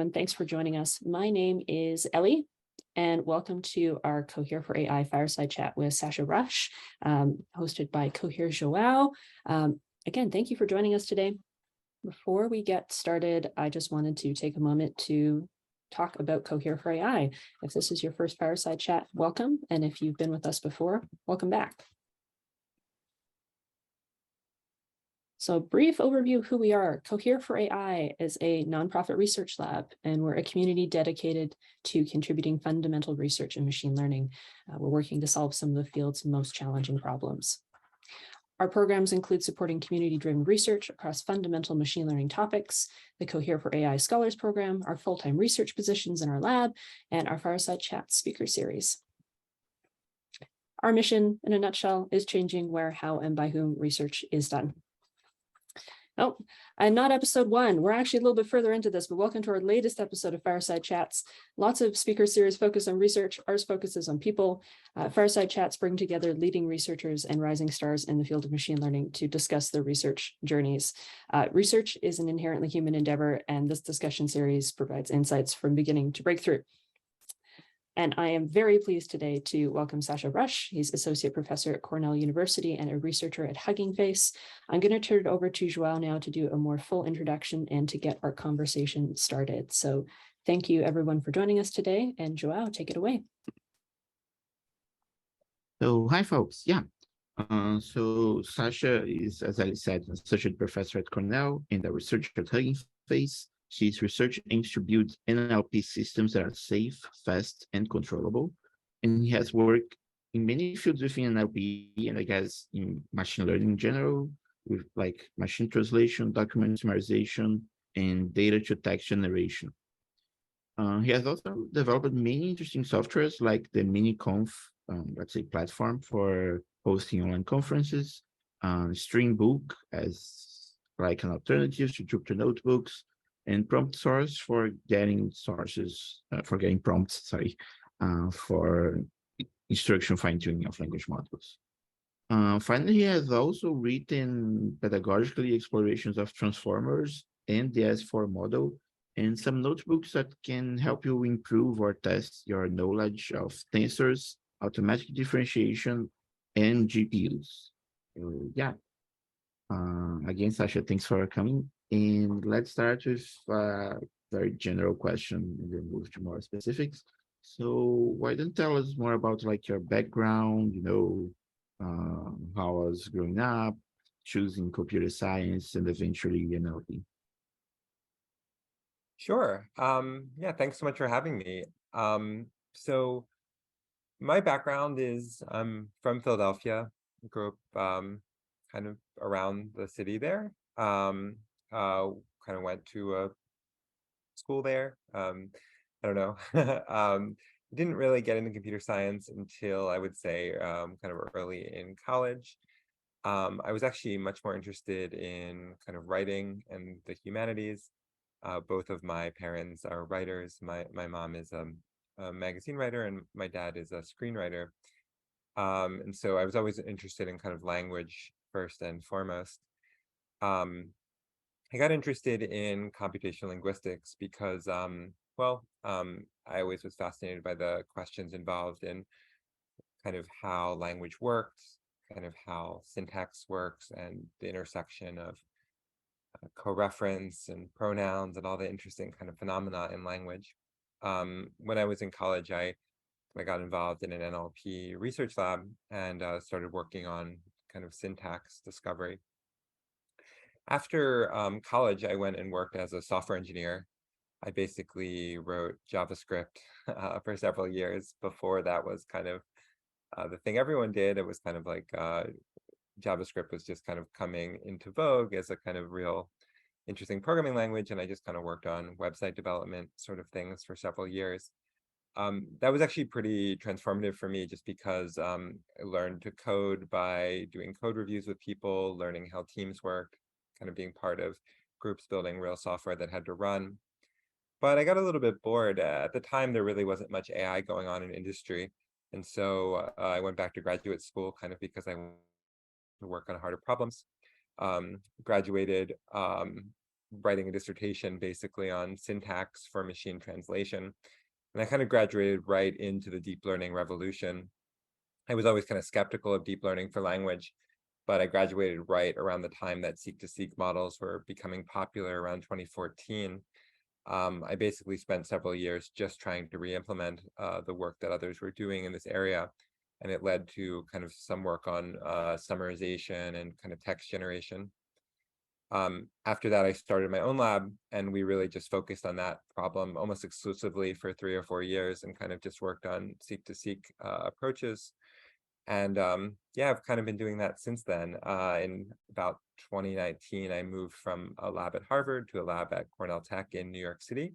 everyone. Thanks for joining us. My name is Ellie, and welcome to our Cohere for AI Fireside Chat with Sasha Rush, hosted by Cohere João. Again, thank you for joining us today. Before we get started, I just wanted to take a moment to talk about Cohere for AI. If this is your first Fireside Chat, welcome. And if you've been with us before, welcome back. So a brief overview of who we are. Cohere for AI is a nonprofit research lab, and we're a community dedicated to contributing fundamental research in machine learning. We're working to solve some of the field's most challenging problems. Our programs include supporting community-driven research across fundamental machine learning topics, the Cohere for AI Scholars Program, our full-time research positions in our lab, and our Fireside Chat speaker series. Our mission, in a nutshell, is changing where, how, and by whom research is done. Oh, and not episode 1. We're actually a little bit further into this, but welcome to our latest episode of Fireside Chats. Lots of speaker series focus on research. Ours focuses on people. Fireside Chats bring together leading researchers and rising stars in the field of machine learning to discuss their research journeys. Research is an inherently human endeavor, and this discussion series provides insights from beginning to breakthrough. And I am very pleased today to welcome Sasha Rush. He's associate professor at Cornell University and a researcher at Hugging Face. I'm going to turn it over to João now to do a more full introduction and to get our conversation started. So thank you everyone for joining us today. And João, take it away. So hi folks, so Sasha is, as I said, an associate professor at Cornell and a researcher at Hugging Face. She's research aims to build NLP systems that are safe, fast, and controllable. And he has worked in many fields within NLP, and I guess in machine learning in general, with like machine translation, document summarization, and data to text generation. He has also developed many interesting softwares like the MiniConf, let's say, platform for hosting online conferences, Stringbook as like an alternative to Jupyter notebooks, and prompt source for getting prompts, for instruction fine-tuning of language models. Finally, he has also written pedagogically explorations of transformers and the S4 model, and some notebooks that can help you improve or test your knowledge of tensors, automatic differentiation, and GPUs. Again, Sasha, thanks for coming. And let's start with a very general question and then move to more specifics. So why don't you tell us more about like your background, how I was growing up, choosing computer science, and eventually NLP. Sure. Thanks so much for having me. So my background is I'm from Philadelphia. Grew up kind of around the city there. Kind of went to a school there. I don't know. Didn't really get into computer science until I would say kind of early in college. I was actually much more interested in kind of writing and the humanities. Both of my parents are writers. My mom is a magazine writer and my dad is a screenwriter. And so I was always interested in kind of language first and foremost. I got interested in computational linguistics because, I always was fascinated by the questions involved in kind of how language works, kind of how syntax works, and the intersection of co-reference and pronouns and all the interesting kind of phenomena in language. When I was in college, I got involved in an NLP research lab and started working on kind of syntax discovery. After college, I went and worked as a software engineer. I basically wrote JavaScript for several years. Before that was kind of the thing everyone did. It was kind of like JavaScript was just kind of coming into vogue as a kind of real interesting programming language. And I just kind of worked on website development sort of things for several years. That was actually pretty transformative for me just because I learned to code by doing code reviews with people, learning how teams work, kind of being part of groups building real software that had to run. But I got a little bit bored. At the time, there really wasn't much AI going on in industry. And so I went back to graduate school kind of because I wanted to work on harder problems. Graduated writing a dissertation basically on syntax for machine translation. And I kind of graduated right into the deep learning revolution. I was always kind of skeptical of deep learning for language, but I graduated right around the time that seek-to-seek models were becoming popular around 2014. I basically spent several years just trying to re-implement the work that others were doing in this area. And it led to kind of some work on summarization and kind of text generation. After that, I started my own lab, and we really just focused on that problem almost exclusively for 3 or 4 years and kind of just worked on seek-to-seek approaches. And yeah, I've kind of been doing that since then. In about 2019, I moved from a lab at Harvard to a lab at Cornell Tech in New York City.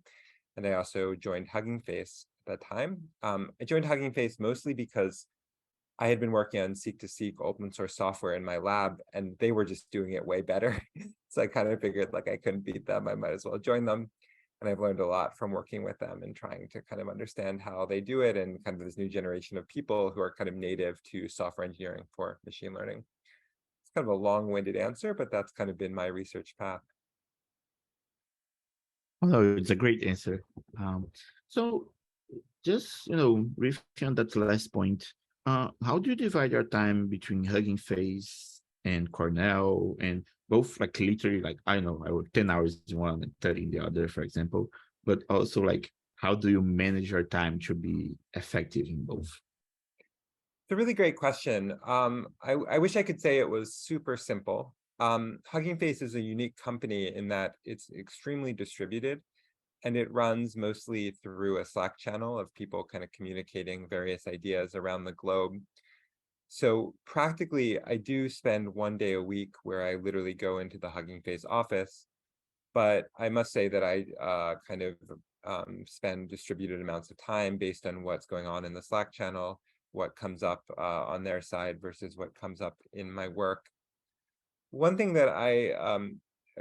And I also joined Hugging Face at that time. I joined Hugging Face mostly because I had been working on seek-to-seek open source software in my lab, and they were just doing it way better. So I kind of figured like I couldn't beat them, I might as well join them. And I've learned a lot from working with them and trying to kind of understand how they do it, and kind of this new generation of people who are kind of native to software engineering for machine learning. It's kind of a long-winded answer, but that's kind of been my research path. Oh, no, it's a great answer. So just, briefly on that last point, how do you divide your time between Hugging Face and Cornell, and both like literally like, I don't know, I work 10 hours in one and 30 in the other, for example, but also like, how do you manage your time to be effective in both? It's a really great question. I wish I could say it was super simple. Hugging Face is a unique company in that it's extremely distributed, and it runs mostly through a Slack channel of people kind of communicating various ideas around the globe. So practically, I do spend 1 day a week where I literally go into the Hugging Face office, but I must say that I kind of spend distributed amounts of time based on what's going on in the Slack channel, what comes up on their side versus what comes up in my work. One thing that I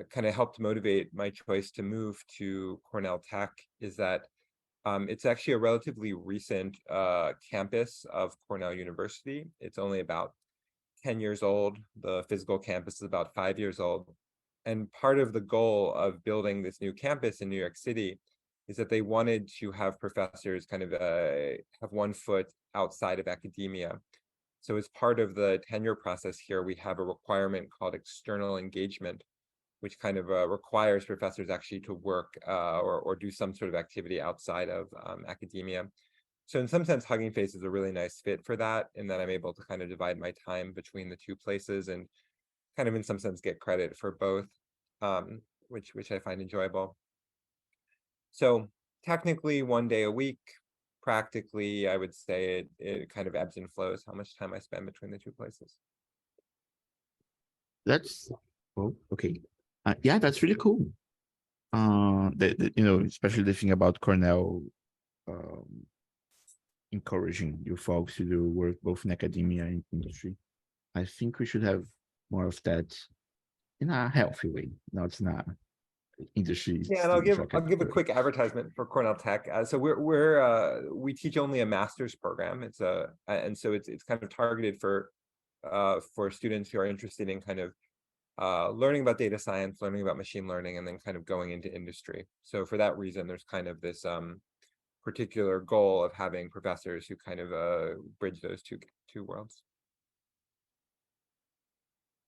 kind of helped motivate my choice to move to Cornell Tech is that it's actually a relatively recent campus of Cornell University. It's only about 10 years old. The physical campus is about 5 years old. And part of the goal of building this new campus in New York City is that they wanted to have professors kind of have 1 foot outside of academia. So as part of the tenure process here, we have a requirement called external engagement, which kind of requires professors actually to work or do some sort of activity outside of academia. So in some sense, Hugging Face is a really nice fit for that, in that I'm able to kind of divide my time between the 2 places and kind of in some sense get credit for both, which I find enjoyable. So technically 1 day a week, practically I would say it kind of ebbs and flows how much time I spend between the 2 places. That's, oh, okay. Yeah, that's really cool. Especially the thing about Cornell encouraging you folks to do work both in academia and industry. I think we should have more of that in a healthy way, not in a industry. Yeah, and I'll give a quick advertisement for Cornell Tech. So we teach only a master's program. And so it's kind of targeted for students who are interested in kind of learning about data science, learning about machine learning, and then kind of going into industry. So for that reason, there's kind of this particular goal of having professors who kind of bridge those two worlds.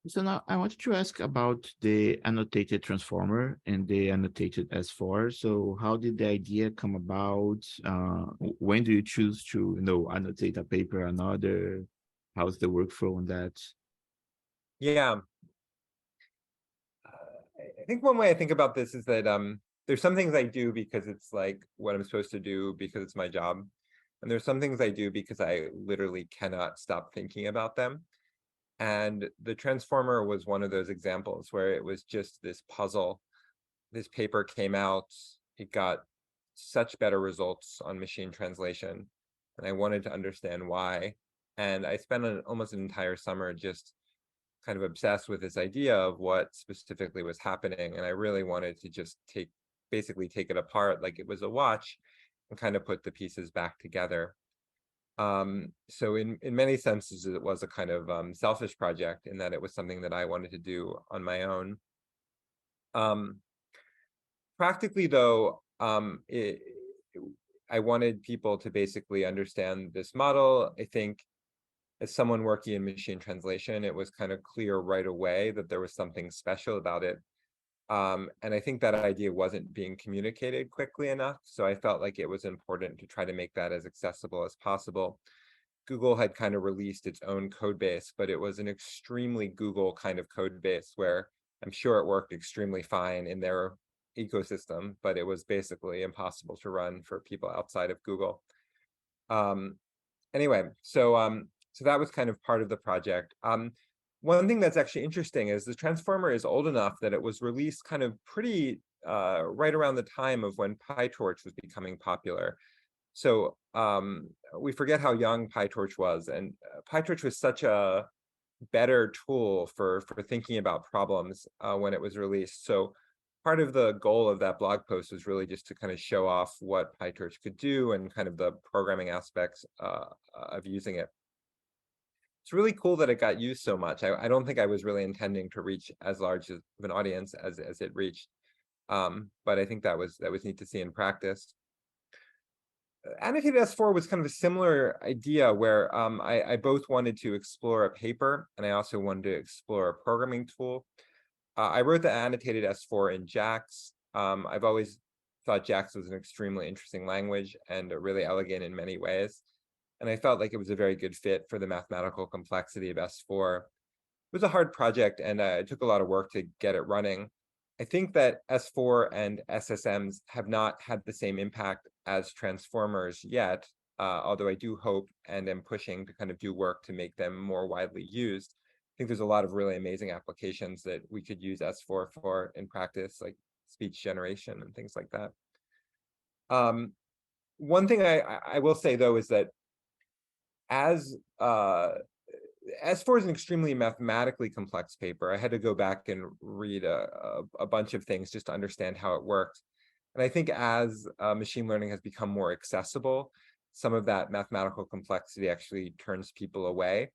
So now I wanted to ask about the annotated transformer and the annotated S4. So how did the idea come about? When do you choose to, annotate a paper or another? How's the workflow on that? Yeah. I think one way I think about this is that there's some things I do because it's like what I'm supposed to do because it's my job. And there's some things I do because I literally cannot stop thinking about them. And the transformer was one of those examples where it was just this puzzle. This paper came out, it got such better results on machine translation, and I wanted to understand why. And I spent almost an entire summer just kind of obsessed with this idea of what specifically was happening. And I really wanted to just basically take it apart like it was a watch and kind of put the pieces back together. So in many senses, it was a kind of selfish project in that it was something that I wanted to do on my own. Practically, though, I wanted people to basically understand this model. I think as someone working in machine translation, it was kind of clear right away that there was something special about it. And I think that idea wasn't being communicated quickly enough. So I felt like it was important to try to make that as accessible as possible. Google had kind of released its own code base, but it was an extremely Google kind of code base where I'm sure it worked extremely fine in their ecosystem, but it was basically impossible to run for people outside of Google. Anyway, so that was kind of part of the project. One thing that's actually interesting is the transformer is old enough that it was released kind of pretty right around the time of when PyTorch was becoming popular. So we forget how young PyTorch was, and PyTorch was such a better tool for thinking about problems when it was released. So part of the goal of that blog post was really just to kind of show off what PyTorch could do and kind of the programming aspects of using it. It's really cool that it got used so much. I don't think I was really intending to reach as large of an audience as it reached, but I think that was neat to see in practice. Annotated S4 was kind of a similar idea where I both wanted to explore a paper and I also wanted to explore a programming tool. I wrote the annotated S4 in JAX. I've always thought JAX was an extremely interesting language and really elegant in many ways. And I felt like it was a very good fit for the mathematical complexity of S4. It was a hard project and it took a lot of work to get it running. I think that S4 and SSMs have not had the same impact as transformers yet, although I do hope and am pushing to kind of do work to make them more widely used. I think there's a lot of really amazing applications that we could use S4 for in practice, like speech generation and things like that. One thing I will say, though, is that as S4 is an extremely mathematically complex paper. I had to go back and read a bunch of things just to understand how it works. And I think as machine learning has become more accessible, some of that mathematical complexity actually turns people away.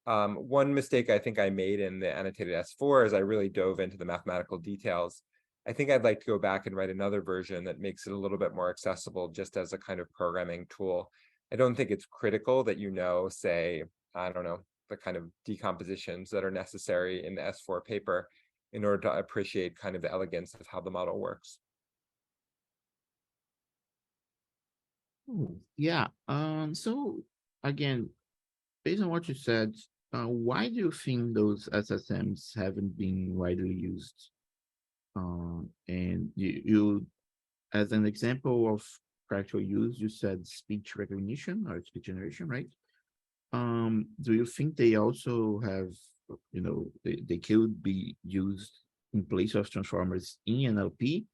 One mistake I think I made in the annotated S4 is I really dove into the mathematical details. I think I'd like to go back and write another version that makes it a little bit more accessible just as a kind of programming tool. I don't think it's critical that say, I don't know, the kind of decompositions that are necessary in the S4 paper in order to appreciate kind of the elegance of how the model works. Yeah. So again, based on what you said, why do you think those SSMs haven't been widely used? And you, as an example of practical use, you said speech recognition or speech generation, right? Do you think they also have, they could be used in place of transformers in NLP,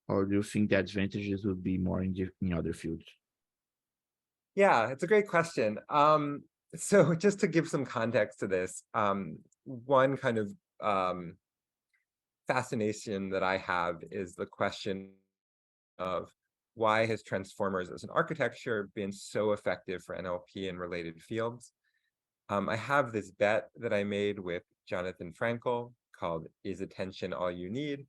or do you think the advantages would be more in other fields? Yeah, it's a great question. So just to give some context to this, one kind of fascination that I have is the question of why has transformers as an architecture been so effective for NLP and related fields? I have this bet that I made with Jonathan Frankel called Is Attention All You Need?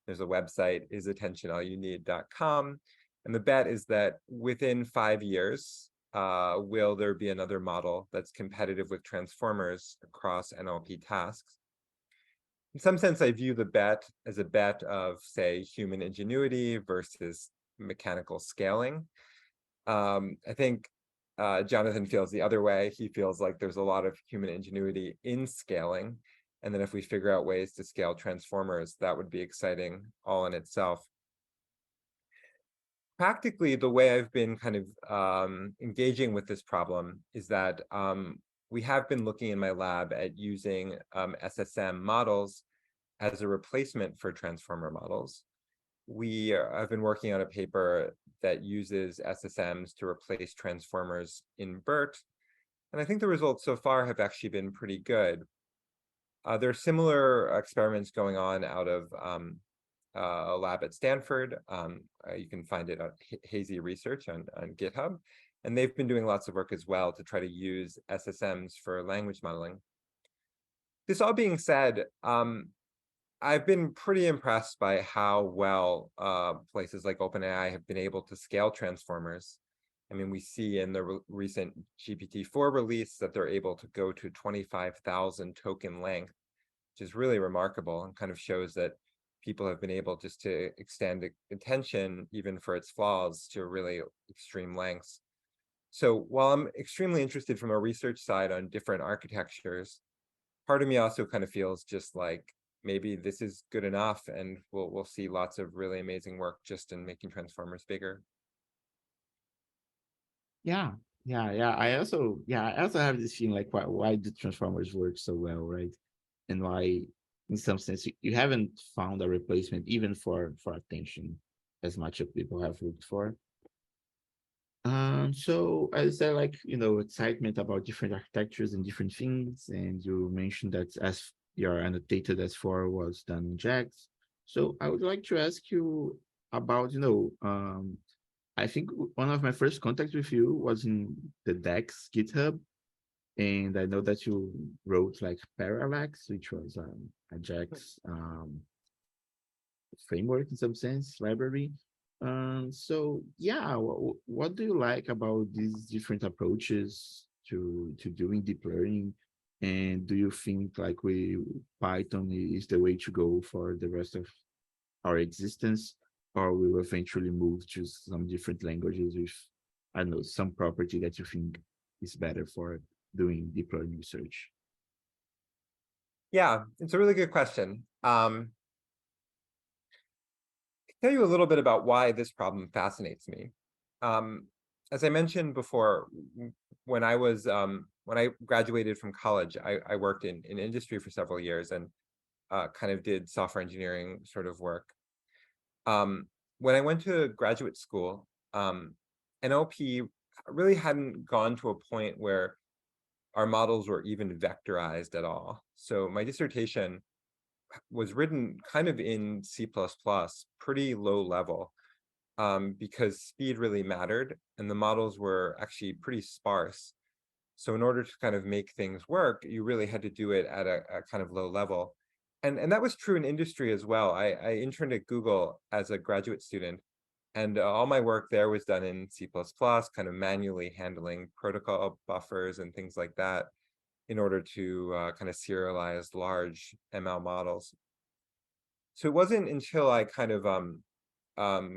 There's a website, isattentionallyouneed.com. And the bet is that within 5 years, will there be another model that's competitive with transformers across NLP tasks? In some sense, I view the bet as a bet of, say, human ingenuity versus mechanical scaling. I think Jonathan feels the other way. He feels like there's a lot of human ingenuity in scaling. And then if we figure out ways to scale transformers, that would be exciting all in itself. Practically, the way I've been kind of engaging with this problem is that we have been looking in my lab at using SSM models as a replacement for transformer models. I've been working on a paper that uses SSMs to replace transformers in BERT, and I think the results so far have actually been pretty good. There are similar experiments going on out of a lab at Stanford. You can find it at Hazy Research on GitHub, and they've been doing lots of work as well to try to use SSMs for language modeling. This all being said, I've been pretty impressed by how well places like OpenAI have been able to scale transformers. I mean, we see in the recent GPT-4 release that they're able to go to 25,000 token length, which is really remarkable and kind of shows that people have been able just to extend attention, even for its flaws, to really extreme lengths. So while I'm extremely interested from a research side on different architectures, part of me also kind of feels just like maybe this is good enough, and we'll see lots of really amazing work just in making transformers bigger. Yeah, yeah. I also have this feeling like why do transformers work so well, right? And why, in some sense, you haven't found a replacement even for attention as much as people have looked for. So as I like, excitement about different architectures and different things, and you mentioned that as your annotated S4 was done in JAX. So I would like to ask you about, I think one of my first contacts with you was in the DEX GitHub, and I know that you wrote like Parallax, which was a JAX framework in some sense, library. So yeah, what do you like about these different approaches to doing deep learning? And do you think like Python is the way to go for the rest of our existence, or we'll eventually move to some different languages with, I don't know, some property that you think is better for doing deep learning research? Yeah, it's a really good question. Tell you a little bit about why this problem fascinates me. As I mentioned before, when I graduated from college, I worked in industry for several years and kind of did software engineering sort of work. When I went to graduate school, NLP really hadn't gone to a point where our models were even vectorized at all. So my dissertation was written kind of in C++, pretty low level, because speed really mattered and the models were actually pretty sparse. So in order to kind of make things work, you really had to do it at a kind of low level. And that was true in industry as well. I interned at Google as a graduate student, and all my work there was done in C++, kind of manually handling protocol buffers and things like that in order to kind of serialize large ML models. So it wasn't until I kind of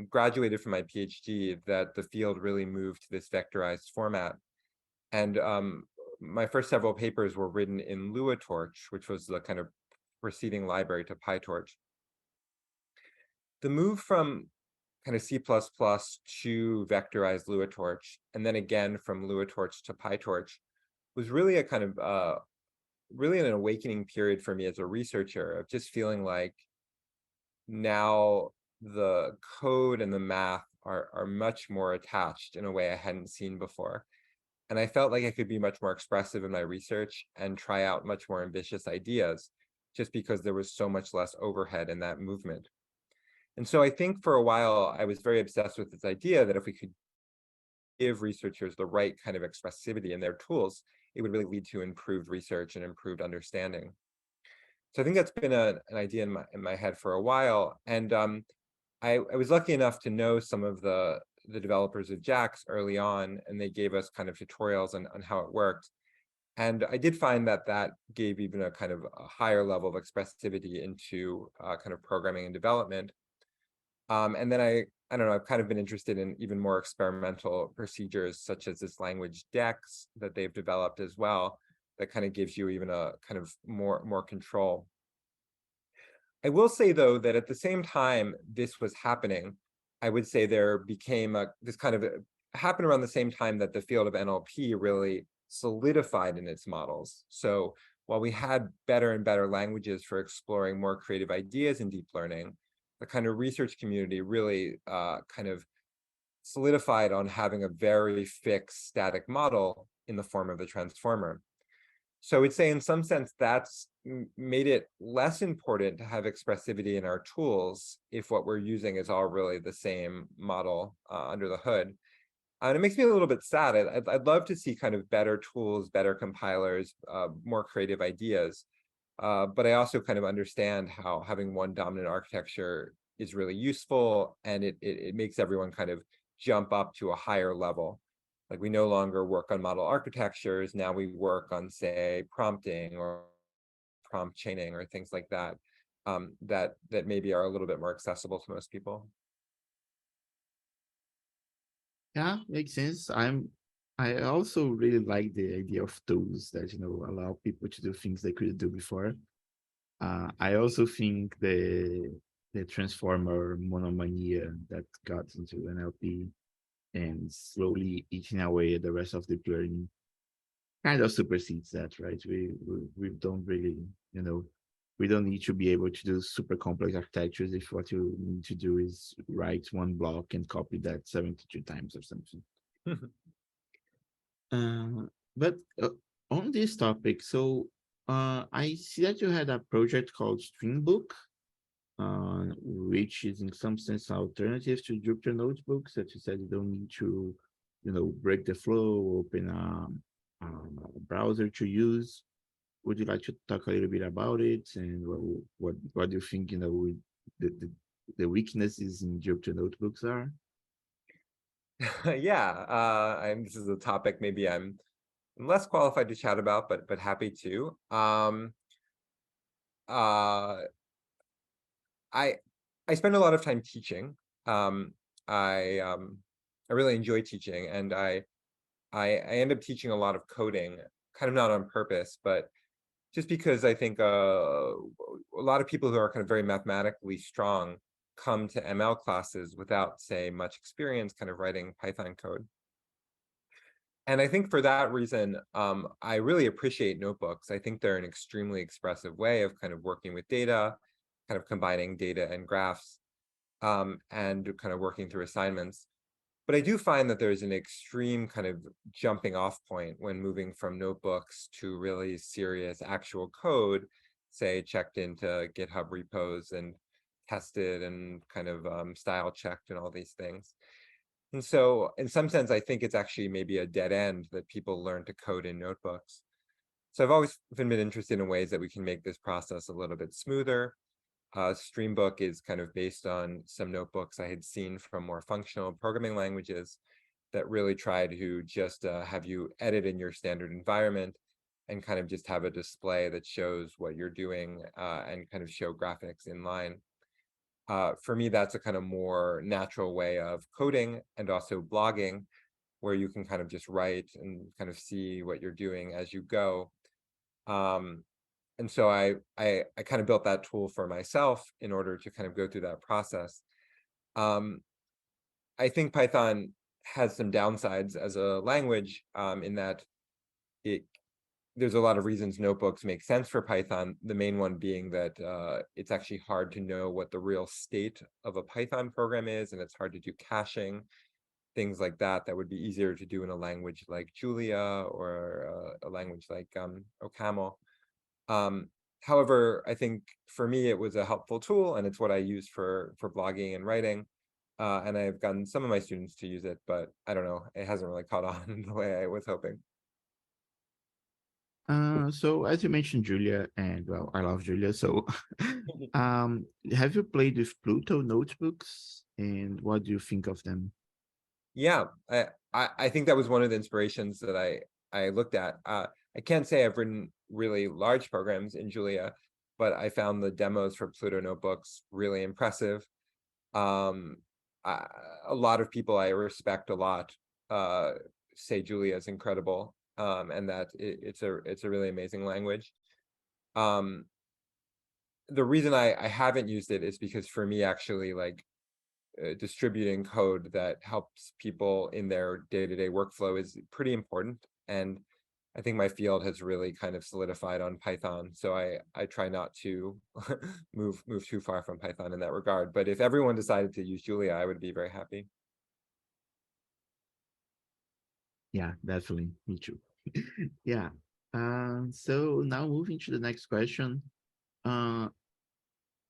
graduated from my PhD that the field really moved to this vectorized format. And my first several papers were written in LuaTorch, which was the kind of preceding library to PyTorch. The move from kind of C++ to vectorized LuaTorch, and then again from LuaTorch to PyTorch, was really a kind of really an awakening period for me as a researcher, of just feeling like now the code and the math are much more attached in a way I hadn't seen before. And I felt like I could be much more expressive in my research and try out much more ambitious ideas, just because there was so much less overhead in that movement. And so I think for a while, I was very obsessed with this idea that if we could give researchers the right kind of expressivity in their tools, it would really lead to improved research and improved understanding. So I think that's been an idea in my head for a while. And I was lucky enough to know some of the developers of JAX early on, and they gave us kind of tutorials on how it worked. And I did find that that gave even a kind of a higher level of expressivity into kind of programming and development. And then I don't know, I've kind of been interested in even more experimental procedures, such as this language DEX that they've developed as well, that kind of gives you even a kind of more control. I will say, though, that at the same time this was happening, I would say there became this kind of happened around the same time that the field of NLP really solidified in its models. So while we had better and better languages for exploring more creative ideas in deep learning, the kind of research community really kind of solidified on having a very fixed static model in the form of the transformer. So I would say in some sense that's made it less important to have expressivity in our tools if what we're using is all really the same model under the hood. And it makes me a little bit sad. I'd love to see kind of better tools, better compilers, more creative ideas. But I also kind of understand how having one dominant architecture is really useful, and it makes everyone kind of jump up to a higher level. Like we no longer work on model architectures, now we work on, say, prompting or prompt chaining or things like that, that maybe are a little bit more accessible to most people. Yeah, makes sense. I also really like the idea of tools that, allow people to do things they couldn't do before. I also think the transformer monomania that got into NLP and slowly eating away at the rest of deep learning kind of supersedes that, right? We don't really, we don't need to be able to do super complex architectures if what you need to do is write one block and copy that 72 times or something. Uh, but on this topic, so I see that you had a project called Stringbook, which is in some sense an alternative to Jupyter notebooks. That you said you don't need to, break the flow, open a browser to use. Would you like to talk a little bit about it, and what do you think, the, the the weaknesses in Jupyter notebooks are? Yeah, this is a topic maybe I'm less qualified to chat about, but happy to. Uh, I I spend a lot of time teaching. Um, I really enjoy teaching, and I end up teaching a lot of coding, kind of not on purpose, but just because I think a lot of people who are kind of very mathematically strong come to ML classes without, say, much experience kind of writing Python code. And I think for that reason, I really appreciate notebooks. I think they're an extremely expressive way of kind of working with data, kind of combining data and graphs, and kind of working through assignments. But I do find that there's an extreme kind of jumping off point when moving from notebooks to really serious actual code, say checked into GitHub repos and tested and kind of style checked and all these things. And so in some sense, I think it's actually maybe a dead end that people learn to code in notebooks. So I've always been interested in ways that we can make this process a little bit smoother. Stringbook is kind of based on some notebooks I had seen from more functional programming languages that really try to just have you edit in your standard environment and kind of just have a display that shows what you're doing and kind of show graphics in line. For me, that's a kind of more natural way of coding and also blogging, where you can kind of just write and kind of see what you're doing as you go. And so I kind of built that tool for myself in order to kind of go through that process. I think Python has some downsides as a language, in that there's a lot of reasons notebooks make sense for Python. The main one being that it's actually hard to know what the real state of a Python program is, and it's hard to do caching, things like that. That would be easier to do in a language like Julia or a language like OCaml. However, I think for me, it was a helpful tool, and it's what I use for blogging and writing. And I've gotten some of my students to use it, but I don't know, it hasn't really caught on the way I was hoping. So as you mentioned Julia, and well, I love Julia. So, have you played with Pluto notebooks, and what do you think of them? Yeah, I think that was one of the inspirations that I looked at. I can't say I've written really large programs in Julia, but I found the demos for Pluto notebooks really impressive. Um, a lot of people I respect a lot say Julia is incredible, and that it's a really amazing language. The reason I haven't used it is because for me, actually, like distributing code that helps people in their day-to-day workflow is pretty important. And I think my field has really kind of solidified on Python. So I try not to move too far from Python in that regard. But if everyone decided to use Julia, I would be very happy. Yeah, definitely. Me too. Yeah. So now moving to the next question. Uh,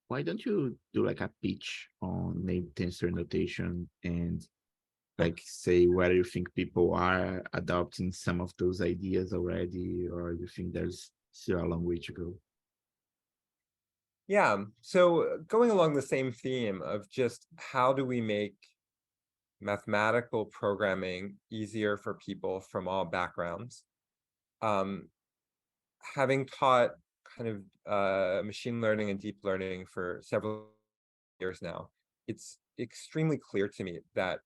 why don't you do like a pitch on named tensor notation and like say whether you think people are adopting some of those ideas already, or you think there's still a long way to go? Yeah, so going along the same theme of just how do we make mathematical programming easier for people from all backgrounds. Having taught kind of machine learning and deep learning for several years now, it's extremely clear to me that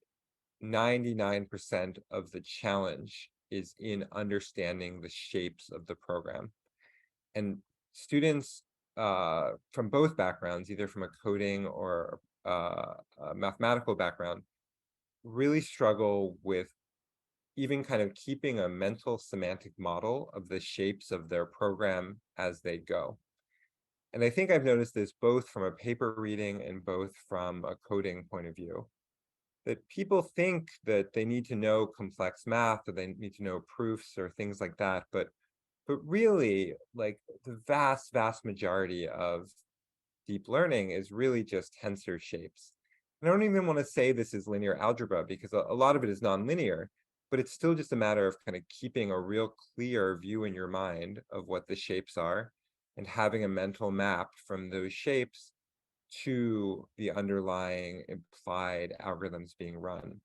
99% of the challenge is in understanding the shapes of the program. And students from both backgrounds, either from a coding or a mathematical background, really struggle with even kind of keeping a mental semantic model of the shapes of their program as they go. And I think I've noticed this both from a paper reading and both from a coding point of view, that people think that they need to know complex math or they need to know proofs or things like that, but really, like, the vast majority of deep learning is really just tensor shapes. And I don't even want to say this is linear algebra because a lot of it is nonlinear, but it's still just a matter of kind of keeping a real clear view in your mind of what the shapes are and having a mental map from those shapes to the underlying implied algorithms being run.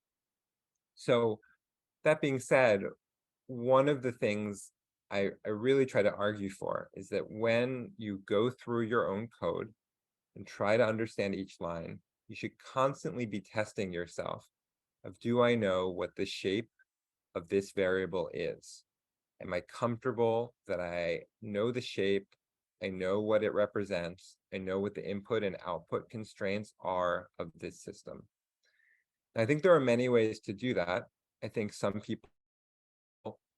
So that being said, one of the things I really try to argue for is that when you go through your own code and try to understand each line, you should constantly be testing yourself of, do I know what the shape of this variable is? Am I comfortable that I know the shape, I know what it represents, I know what the input and output constraints are of this system? And I think there are many ways to do that. I think some people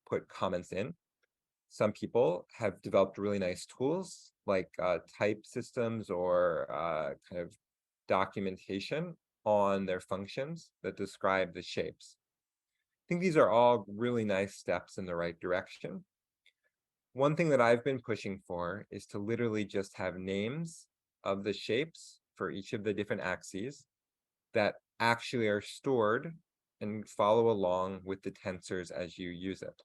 put comments in. Some people have developed really nice tools like type systems or kind of documentation on their functions that describe the shapes. I think these are all really nice steps in the right direction. One thing that I've been pushing for is to literally just have names of the shapes for each of the different axes that actually are stored and follow along with the tensors as you use it.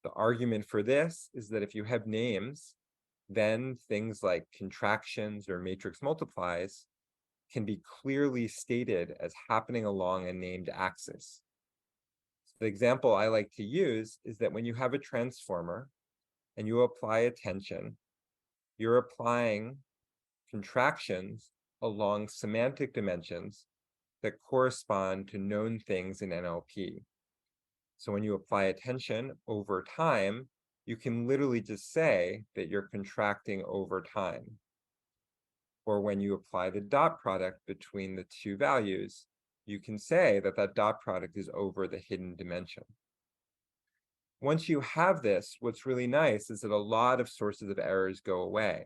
The argument for this is that if you have names, then things like contractions or matrix multiplies can be clearly stated as happening along a named axis. So the example I like to use is that when you have a transformer and you apply a tension, you're applying contractions along semantic dimensions that correspond to known things in NLP. So when you apply a tension over time, you can literally just say that you're contracting over time. Or when you apply the dot product between the two values, you can say that that dot product is over the hidden dimension. Once you have this, what's really nice is that a lot of sources of errors go away.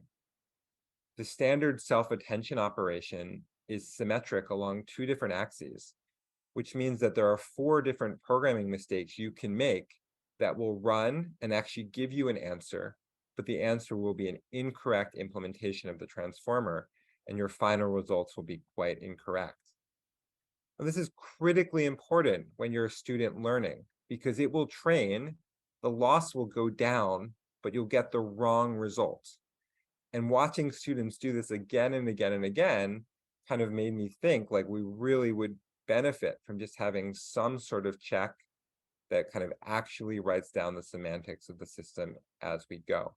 The standard self-attention operation is symmetric along two different axes, which means that there are 4 different programming mistakes you can make that will run and actually give you an answer, but the answer will be an incorrect implementation of the transformer, and your final results will be quite incorrect. Now, this is critically important when you're a student learning, because it will train, the loss will go down, but you'll get the wrong results. And watching students do this again and again and again kind of made me think like we really would benefit from just having some sort of check that kind of actually writes down the semantics of the system as we go.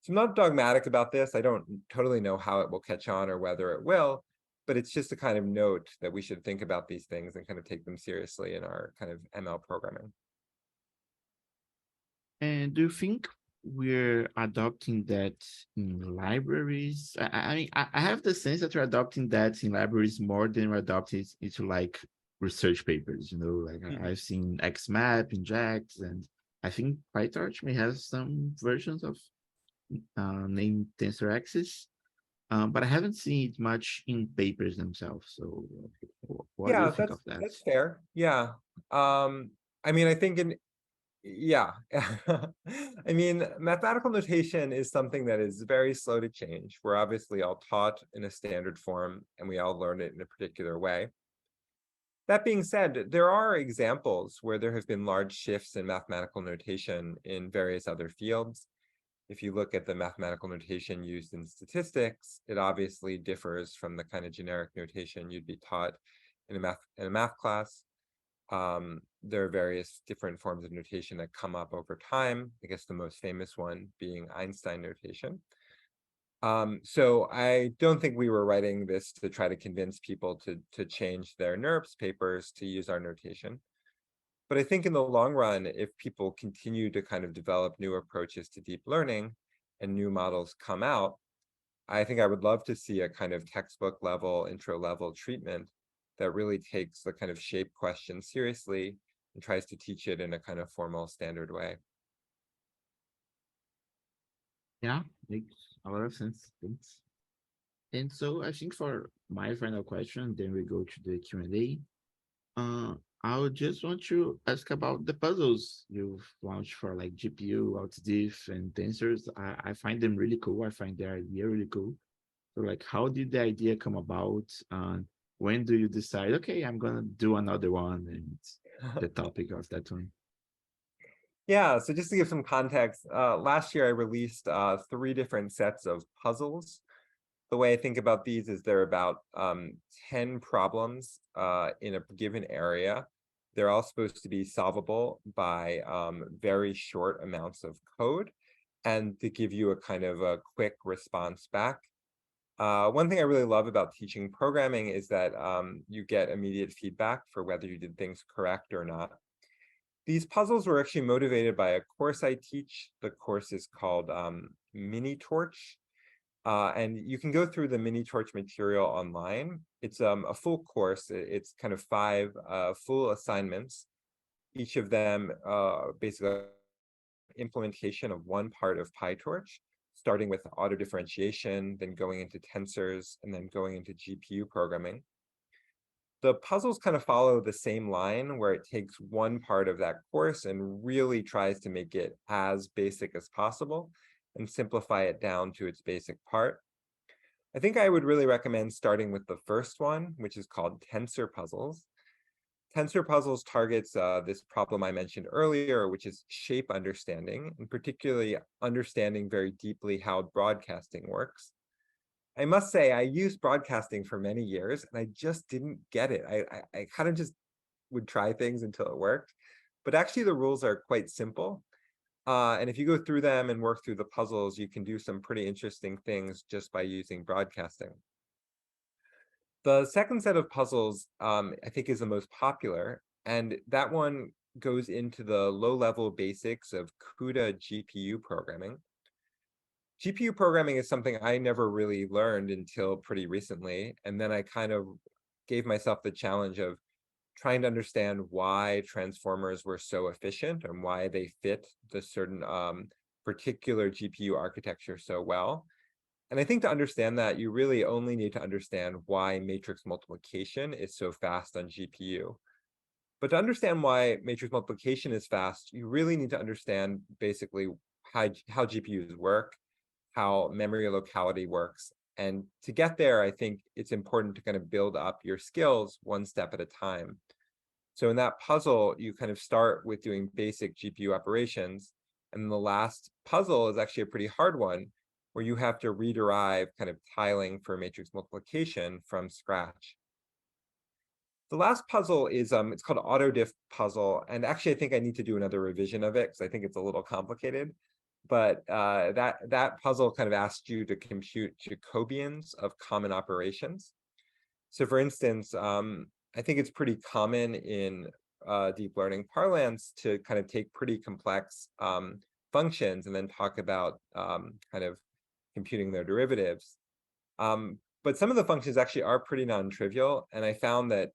So I'm not dogmatic about this. I don't totally know how it will catch on or whether it will, but it's just a kind of note that we should think about these things and kind of take them seriously in our kind of ML programming. And do you think we're adopting that in libraries? I mean, I have the sense that we're adopting that in libraries more than we're adopting it into like research papers, you know, like I've seen XMAP, Inject, and I think PyTorch may have some versions of named Tensor Axis, but I haven't seen it much in papers themselves. So what do you think of that? That's fair. Yeah. I mean, I think yeah. I mean, mathematical notation is something that is very slow to change. We're obviously all taught in a standard form and we all learn it in a particular way. That being said, there are examples where there have been large shifts in mathematical notation in various other fields. if you look at the mathematical notation used in statistics, it obviously differs from the kind of generic notation you'd be taught in a math class. There are various different forms of notation that come up over time. I guess the most famous one being Einstein notation. So I don't think we were writing this to try to convince people to change their NURBS papers to use our notation. But I think in the long run, if people continue to kind of develop new approaches to deep learning and new models come out, I think I would love to see a kind of textbook level, intro level treatment that really takes the kind of shape question seriously and tries to teach it in a kind of formal standard way. Yeah, makes a lot of sense. Thanks. And so I think for my final question, then we go to the Q&A. I would just want to ask about the puzzles you've launched for like GPU, AltDiff, and tensors. I find them really cool. I find their idea really cool. So like, how did the idea come about? When do you decide, okay, I'm gonna do another one, and the topic of that one? Yeah, so just to give some context, last year I released 3 different sets of puzzles. The way I think about these is they're about 10 problems in a given area. They're all supposed to be solvable by very short amounts of code and to give you a kind of a quick response back. One thing I really love about teaching programming is that you get immediate feedback for whether you did things correct or not. These puzzles were actually motivated by a course I teach. The course is called Mini Torch. And you can go through the Mini Torch material online. It's a full course. It's kind of 5 full assignments. Each of them basically implementation of one part of PyTorch, starting with auto differentiation, then going into tensors, and then going into GPU programming. The puzzles kind of follow the same line where it takes one part of that course and really tries to make it as basic as possible and simplify it down to its basic part. I think I would really recommend starting with the first one, which is called Tensor Puzzles. Tensor Puzzles targets this problem I mentioned earlier, which is shape understanding, and particularly understanding very deeply how broadcasting works. I must say, I used broadcasting for many years, and I just didn't get it. I kind of just would try things until it worked. But actually, the rules are quite simple. And if you go through them and work through the puzzles, you can do some pretty interesting things just by using broadcasting. The second set of puzzles, I think, is the most popular, and that one goes into the low-level basics of CUDA GPU programming. GPU programming is something I never really learned until pretty recently, and then I kind of gave myself the challenge of trying to understand why transformers were so efficient and why they fit the certain particular GPU architecture so well. And I think to understand that, you really only need to understand why matrix multiplication is so fast on GPU. But to understand why matrix multiplication is fast, you really need to understand basically how GPUs work, how memory locality works. And to get there, I think it's important to kind of build up your skills one step at a time. So in that puzzle, you kind of start with doing basic GPU operations. And the last puzzle is actually a pretty hard one, where you have to rederive kind of tiling for matrix multiplication from scratch. The last puzzle is, it's called AutoDiff puzzle. And actually, I think I need to do another revision of it because I think it's a little complicated. But that puzzle kind of asked you to compute Jacobians of common operations. So for instance, I think it's pretty common in deep learning parlance to kind of take pretty complex functions and then talk about kind of computing their derivatives. But some of the functions actually are pretty non-trivial, and I found that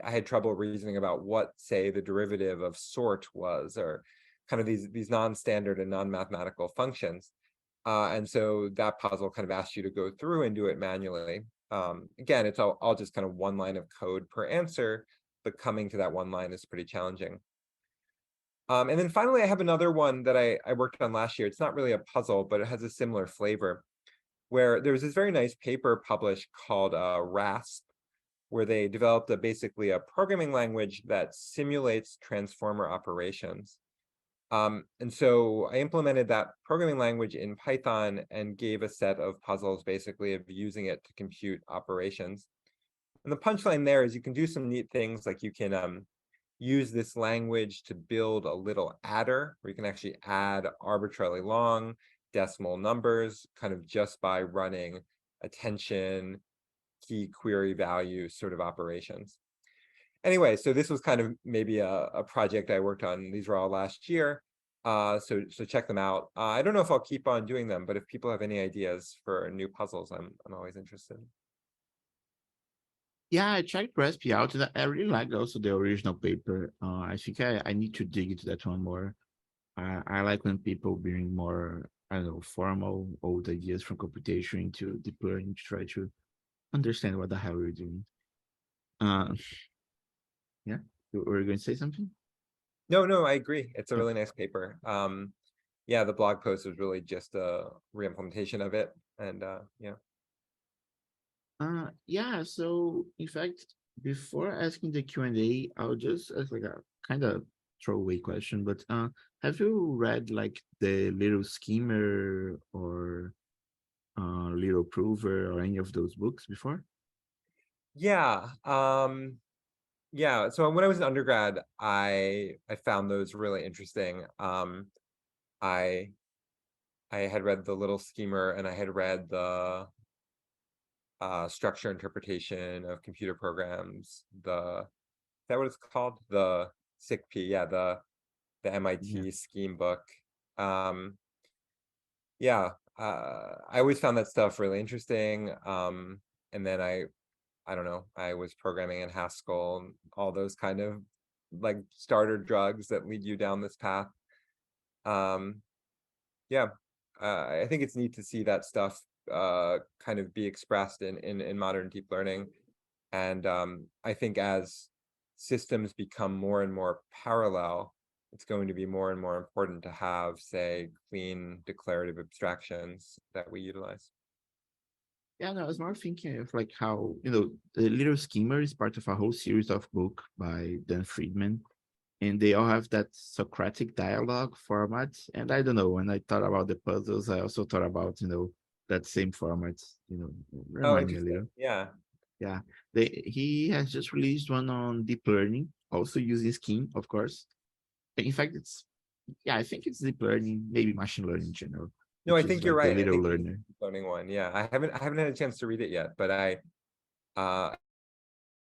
I had trouble reasoning about what, say, the derivative of sort was, or kind of these non-standard and non-mathematical functions. And so that puzzle kind of asks you to go through and do it manually. Again, it's all just kind of one line of code per answer, but coming to that one line is pretty challenging. And then finally, I have another one that I worked on last year. It's not really a puzzle, but it has a similar flavor, where there was this very nice paper published called RASP, where they developed basically a programming language that simulates transformer operations. And so I implemented that programming language in Python and gave a set of puzzles basically of using it to compute operations. And the punchline there is you can do some neat things, like you can use this language to build a little adder where you can actually add arbitrarily long decimal numbers kind of just by running attention, key query value sort of operations. Anyway, so this was kind of maybe a project I worked on. These were all last year. So check them out. I don't know if I'll keep on doing them, but if people have any ideas for new puzzles, I'm always interested. Yeah, I checked recipe out, and I really liked also the original paper. I think I need to dig into that one more. I like when people bring more, I don't know, formal old ideas from computation into deep learning to try to understand what the hell we're doing. Uh, yeah, you were going to say something? No, I agree. It's a Yeah. really nice paper. Yeah, the blog post was really just a re-implementation of it, and yeah. Yeah, so in fact, before asking the Q&A, I'll just ask like a kind of throwaway question, but have you read like the Little Schemer or Little Prover or any of those books before? Yeah, yeah. So when I was an undergrad, I found those really interesting. I I had read the Little Schemer, and I had read the structure interpretation of computer programs. Is that what it's called? The SICP, yeah, the Yeah. MIT scheme book. Um, yeah, I always found that stuff really interesting. And then I don't know, I was programming in Haskell, and all those kind of like starter drugs that lead you down this path. Um, yeah, I think it's neat to see that stuff kind of be expressed in modern deep learning. And I think as systems become more and more parallel, it's going to be more and more important to have, say, clean declarative abstractions that we utilize. Yeah, no, I was more thinking of like how, the Little Schemer is part of a whole series of book by Dan Friedman, and they all have that Socratic dialogue format. And I don't know, when I thought about the puzzles, I also thought about, that same format, Oh, remind me a interesting. little. Yeah. Yeah. He has just released one on deep learning, also using Scheme, of course. In fact, I think it's deep learning, maybe machine learning in general, No, I which is think you're like the right. I little think it is learner. the learning one. Yeah, I haven't had a chance to read it yet, but I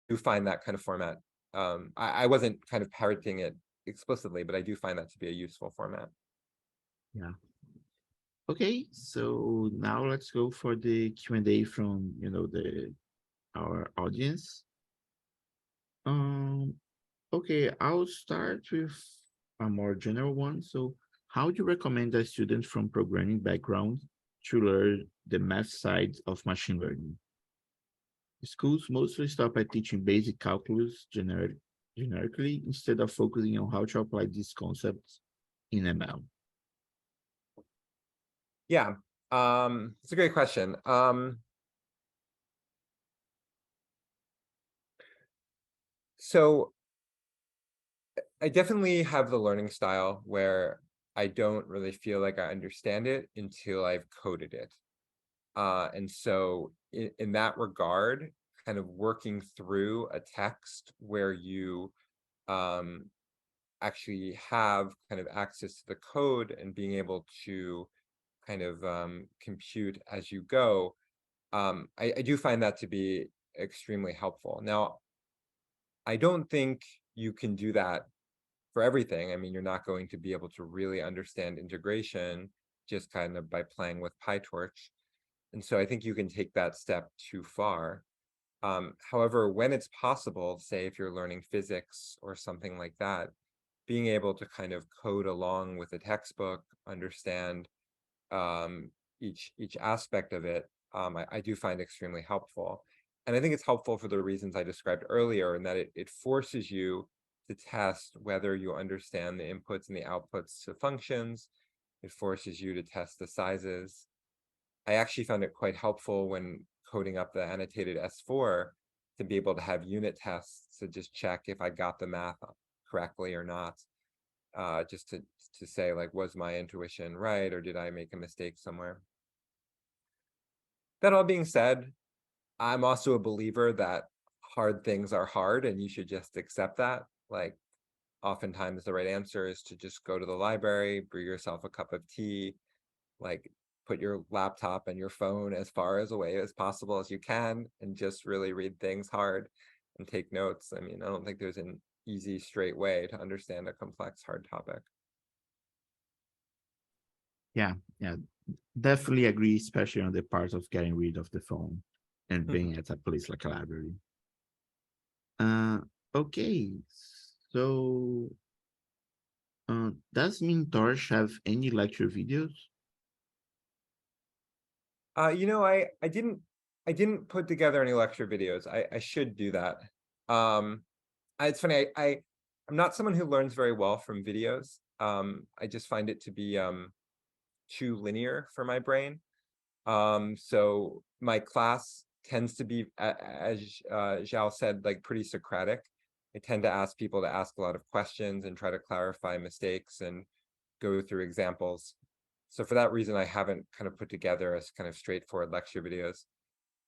do find that kind of format. I wasn't kind of parroting it explicitly, but I do find that to be a useful format. Yeah. Okay, so now let's go for the Q&A from, our audience. Um, okay, I'll start with a more general one. So, how do you recommend a student from programming background to learn the math side of machine learning? Schools mostly stop at teaching basic calculus generically instead of focusing on how to apply these concepts in ML. Yeah, it's a great question. So I definitely have the learning style where I don't really feel like I understand it until I've coded it. And so in that regard, kind of working through a text where you um, actually have kind of access to the code and being able to kind of compute as you go, I do find that to be extremely helpful. Now, I don't think you can do that for everything. I mean, you're not going to be able to really understand integration just kind of by playing with PyTorch. And so I think you can take that step too far. However, when it's possible, say if you're learning physics or something like that, being able to kind of code along with a textbook, understand each aspect of it, I do find extremely helpful. And I think it's helpful for the reasons I described earlier, in that it forces you to test whether you understand the inputs and the outputs to functions. It forces you to test the sizes. I actually found it quite helpful when coding up the annotated S4 to be able to have unit tests to just check if I got the math correctly or not. just to say, like, was my intuition right, or did I make a mistake somewhere? That all being said, I'm also a believer that hard things are hard and you should just accept that. Like, oftentimes the right answer is to just go to the library, brew yourself a cup of tea, like put your laptop and your phone as far as away as possible as you can, and just really read things hard and take notes. I mean, I don't think there's an easy, straight way to understand a complex, hard topic. Yeah, yeah, definitely agree, especially on the part of getting rid of the phone and being at a place like a library. Okay, so does Mintorch have any lecture videos? You know, I didn't put together any lecture videos. I should do that. It's funny, I'm not someone who learns very well from videos. I just find it to be too linear for my brain. So my class tends to be, as João said, like pretty Socratic. I tend to ask people to ask a lot of questions and try to clarify mistakes and go through examples. So for that reason, I haven't kind of put together a kind of straightforward lecture videos.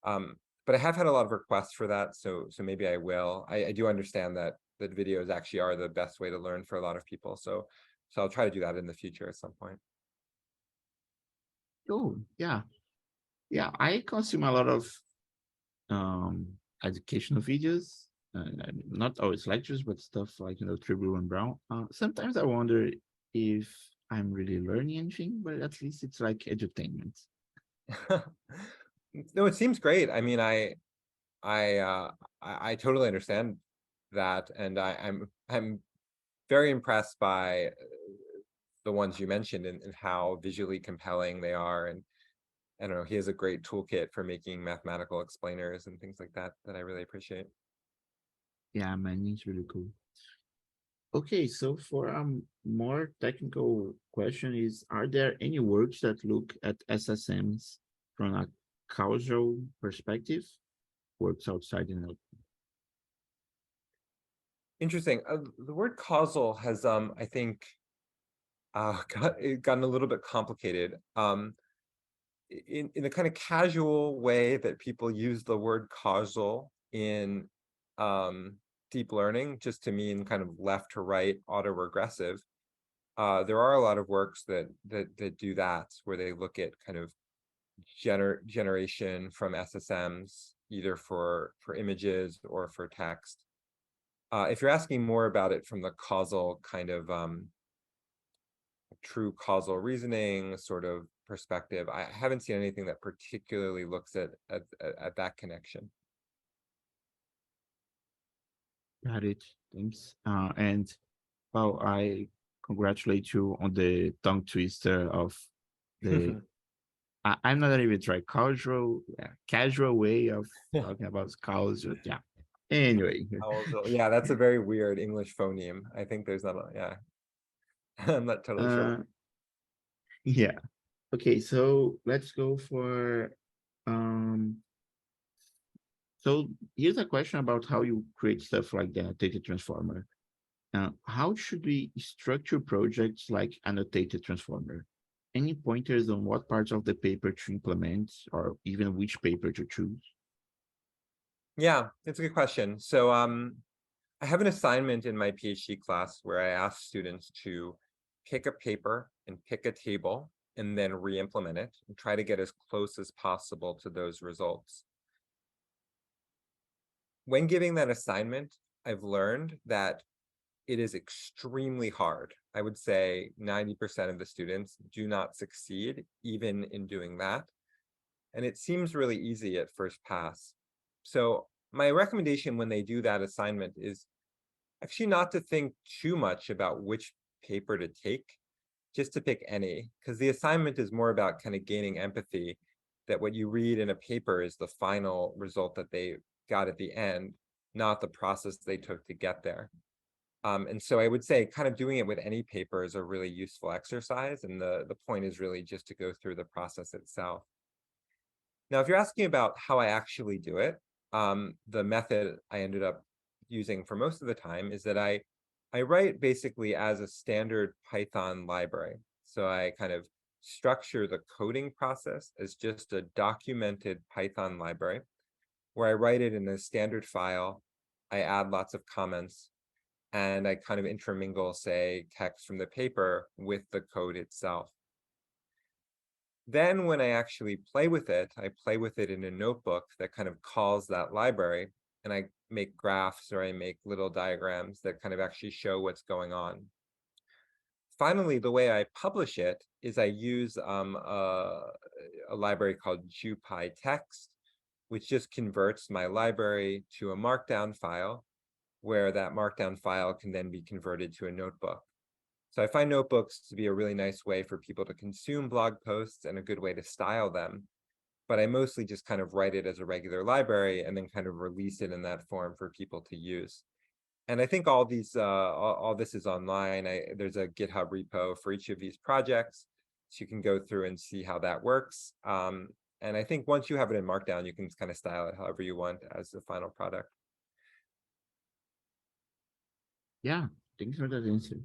But I have had a lot of requests for that, so maybe I will. I do understand that videos actually are the best way to learn for a lot of people. So I'll try to do that in the future at some point. Oh, yeah. Yeah, I consume a lot of educational videos, not always lectures, but stuff like, Tribune and Brown. Sometimes I wonder if I'm really learning anything, but at least it's like edutainment. No, it seems great. I mean, I totally understand that, and I'm very impressed by the ones you mentioned and how visually compelling they are. And I don't know, he has a great toolkit for making mathematical explainers and things like that that I really appreciate. Yeah, man, it's really cool. Okay, so for a more technical question is, are there any works that look at SSMs from a causal perspective? Works outside the node. Interesting. The word causal has, I think, gotten a little bit complicated. In the kind of casual way that people use the word causal in deep learning, just to mean kind of left to right autoregressive. There are a lot of works that do that, where they look at kind of generation from SSMs, either for images or for text. If you're asking more about it from the causal kind of true causal reasoning sort of perspective, I haven't seen anything that particularly looks at that connection. Got it. Thanks. And well, I congratulate you on the tongue twister of the. I'm not even try casual way of talking about culture. Yeah. Anyway. Yeah, that's a very weird English phoneme. I think there's not a, yeah. I'm not totally sure. Yeah. Okay, so let's go for so here's a question about how you create stuff like the annotated transformer. How should we structure projects like annotated transformer? Any pointers on what parts of the paper to implement, or even which paper to choose? Yeah, it's a good question. So I have an assignment in my PhD class where I ask students to pick a paper and pick a table and then re-implement it and try to get as close as possible to those results. When giving that assignment, I've learned that it is extremely hard. I would say 90% of the students do not succeed even in doing that. And it seems really easy at first pass. So my recommendation when they do that assignment is actually not to think too much about which paper to take, just to pick any, because the assignment is more about kind of gaining empathy, that what you read in a paper is the final result that they got at the end, not the process they took to get there. And so I would say kind of doing it with any paper is a really useful exercise. And the point is really just to go through the process itself. Now, if you're asking about how I actually do it, the method I ended up using for most of the time is that I I write basically as a standard Python library. So I kind of structure the coding process as just a documented Python library where I write it in a standard file. I add lots of comments and I kind of intermingle, say, text from the paper with the code itself. Then when I actually play with it, I play with it in a notebook that kind of calls that library, and I make graphs or I make little diagrams that kind of actually show what's going on. Finally, the way I publish it is I use a library called JupyText, which just converts my library to a markdown file, where that markdown file can then be converted to a notebook. So I find notebooks to be a really nice way for people to consume blog posts and a good way to style them. But I mostly just kind of write it as a regular library and then kind of release it in that form for people to use. And I think all these, all this is online. There's a GitHub repo for each of these projects, so you can go through and see how that works. And I think once you have it in Markdown, you can kind of style it however you want as the final product. Yeah, thanks for that answer.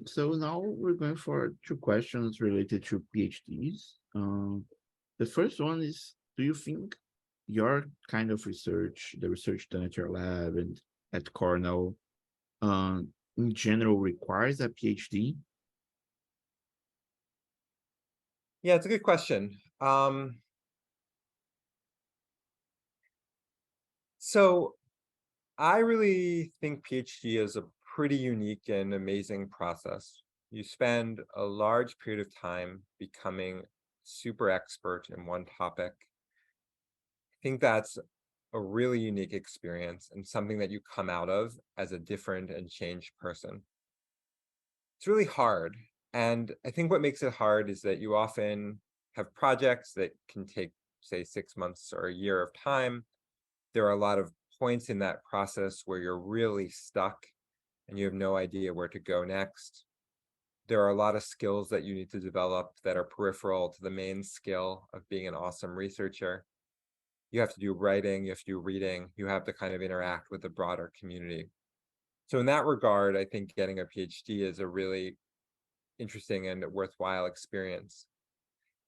So now we're going for 2 questions related to PhDs. The first one is, do you think your kind of research, the research done at your lab and at Cornell, in general requires a PhD? Yeah, it's a good question. So I really think PhD is a pretty unique and amazing process. You spend a large period of time becoming super expert in one topic. I think that's a really unique experience and something that you come out of as a different and changed person. It's really hard. And I think what makes it hard is that you often have projects that can take, say, 6 months or a year of time. There are a lot of points in that process where you're really stuck and you have no idea where to go next. There are a lot of skills that you need to develop that are peripheral to the main skill of being an awesome researcher. You have to do writing, you have to do reading, you have to kind of interact with the broader community. So in that regard, I think getting a PhD is a really interesting and worthwhile experience.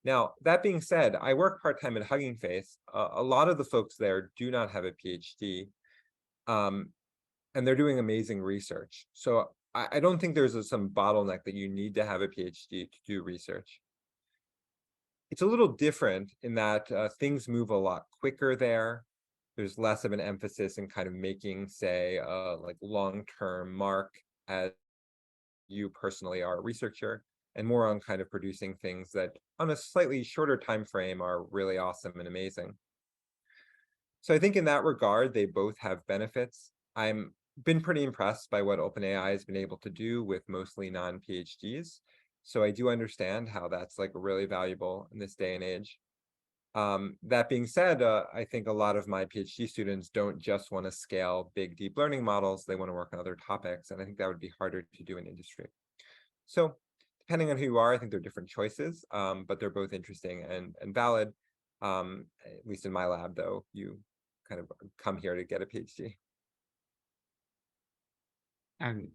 Now, that being said, I work part-time at Hugging Face. A lot of the folks there do not have a PhD, and they're doing amazing research. So I don't think there's some bottleneck that you need to have a PhD to do research. It's a little different in that things move a lot quicker there. There's less of an emphasis in kind of making, say, like long-term mark as you personally are a researcher, and more on kind of producing things that on a slightly shorter time frame are really awesome and amazing. So I think in that regard, they both have benefits. I'm been pretty impressed by what OpenAI has been able to do with mostly non-PhDs. So I do understand how that's like really valuable in this day and age. That being said, I think a lot of my PhD students don't just want to scale big deep learning models. They want to work on other topics. And I think that would be harder to do in industry. So depending on who you are, I think they're different choices, but they're both interesting and valid. At least in my lab, though, you kind of come here to get a PhD.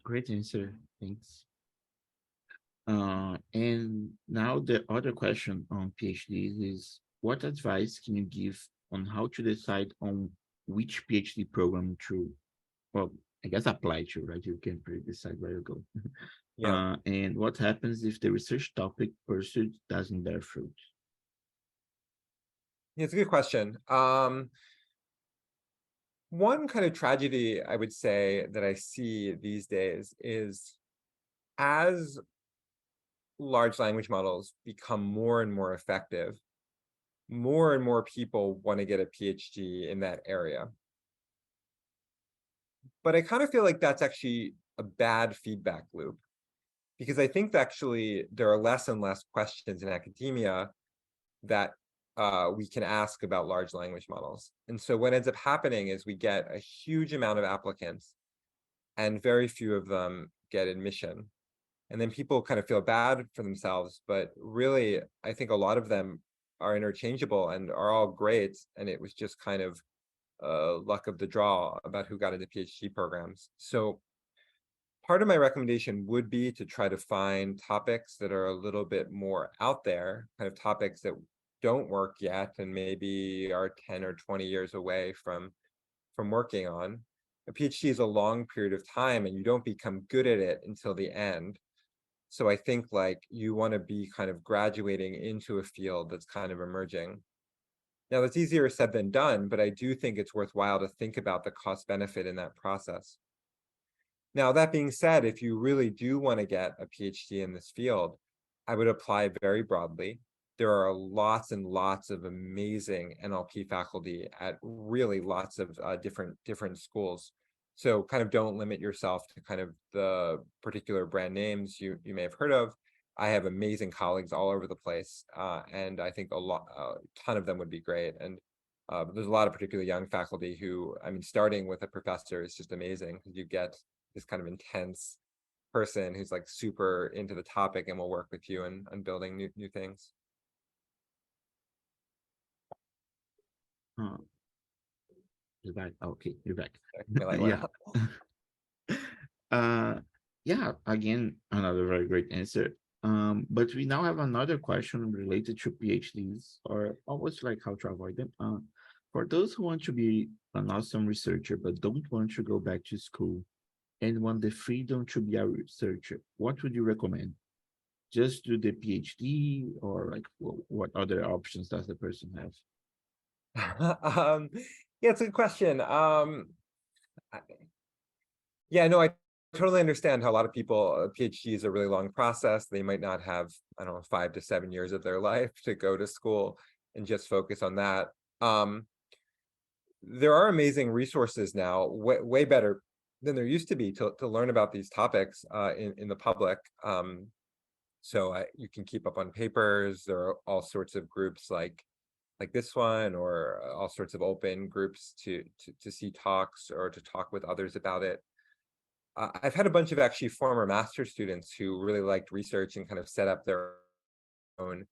Great answer, thanks. And now the other question on PhDs is, what advice can you give on how to decide on which PhD program to, well, I guess apply to, right? You can decide where you go. Yeah. And what happens if the research topic pursued doesn't bear fruit? Yeah, it's a good question. One kind of tragedy I would say that I see these days is as large language models become more and more effective, more and more people want to get a PhD in that area. But I kind of feel like that's actually a bad feedback loop, because I think actually there are less and less questions in academia that we can ask about large language models. And so what ends up happening is we get a huge amount of applicants and very few of them get admission. And then people kind of feel bad for themselves, but really, I think a lot of them are interchangeable and are all great. And it was just kind of luck of the draw about who got into PhD programs. So part of my recommendation would be to try to find topics that are a little bit more out there, kind of topics that don't work yet and maybe are 10 or 20 years away from working on. A PhD is a long period of time and you don't become good at it until the end. So I think like you want to be kind of graduating into a field that's kind of emerging. Now that's easier said than done, but I do think it's worthwhile to think about the cost benefit in that process. Now, that being said, if you really do want to get a PhD in this field, I would apply very broadly. There are lots and lots of amazing NLP faculty at really lots of different schools. So kind of don't limit yourself to kind of the particular brand names you may have heard of. I have amazing colleagues all over the place, and I think a ton of them would be great. And there's a lot of particularly young faculty who, I mean, starting with a professor is just amazing because you get this kind of intense person who's like super into the topic and will work with you on building new things. You're back. Okay, you're back. My light went Yeah. out. Yeah, again, another very great answer. But we now have another question related to PhDs, or almost like how to avoid them. For those who want to be an awesome researcher but don't want to go back to school and want the freedom to be a researcher, what would you recommend? Just do the PhD, or like what other options does the person have? Yeah, it's a good question. Yeah, no, I totally understand how a lot of people, PhD is a really long process. They might not have, I don't know, 5 to 7 years of their life to go to school and just focus on that. There are amazing resources now, way better than there used to be to learn about these topics in the public. So you can keep up on papers. There are all sorts of groups like this one, or all sorts of open groups to see talks or to talk with others about it. I've had a bunch of actually former master's students who really liked research and kind of set up their own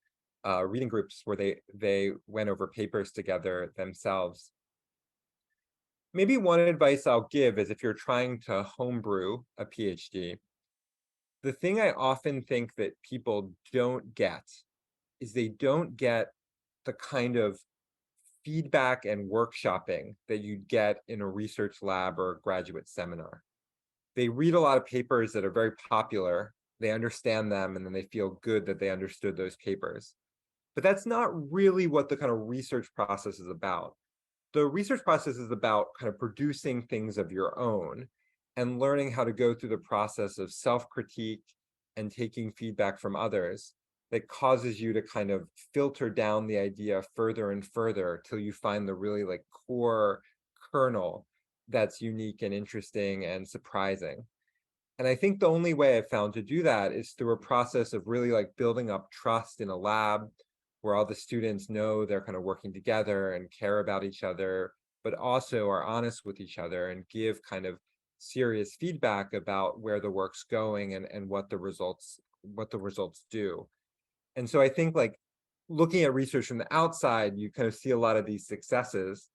reading groups where they went over papers together themselves. Maybe one advice I'll give is if you're trying to homebrew a PhD, the thing I often think that people don't get is they don't get the kind of feedback and workshopping that you'd get in a research lab or a graduate seminar. They read a lot of papers that are very popular, they understand them, and then they feel good that they understood those papers. But that's not really what the kind of research process is about. The research process is about kind of producing things of your own and learning how to go through the process of self-critique and taking feedback from others that causes you to kind of filter down the idea further and further till you find the really like core kernel that's unique and interesting and surprising. And I think the only way I've found to do that is through a process of really like building up trust in a lab where all the students know they're kind of working together and care about each other, but also are honest with each other and give kind of serious feedback about where the work's going and what the results do. And so I think like looking at research from the outside, you kind of see a lot of these successes,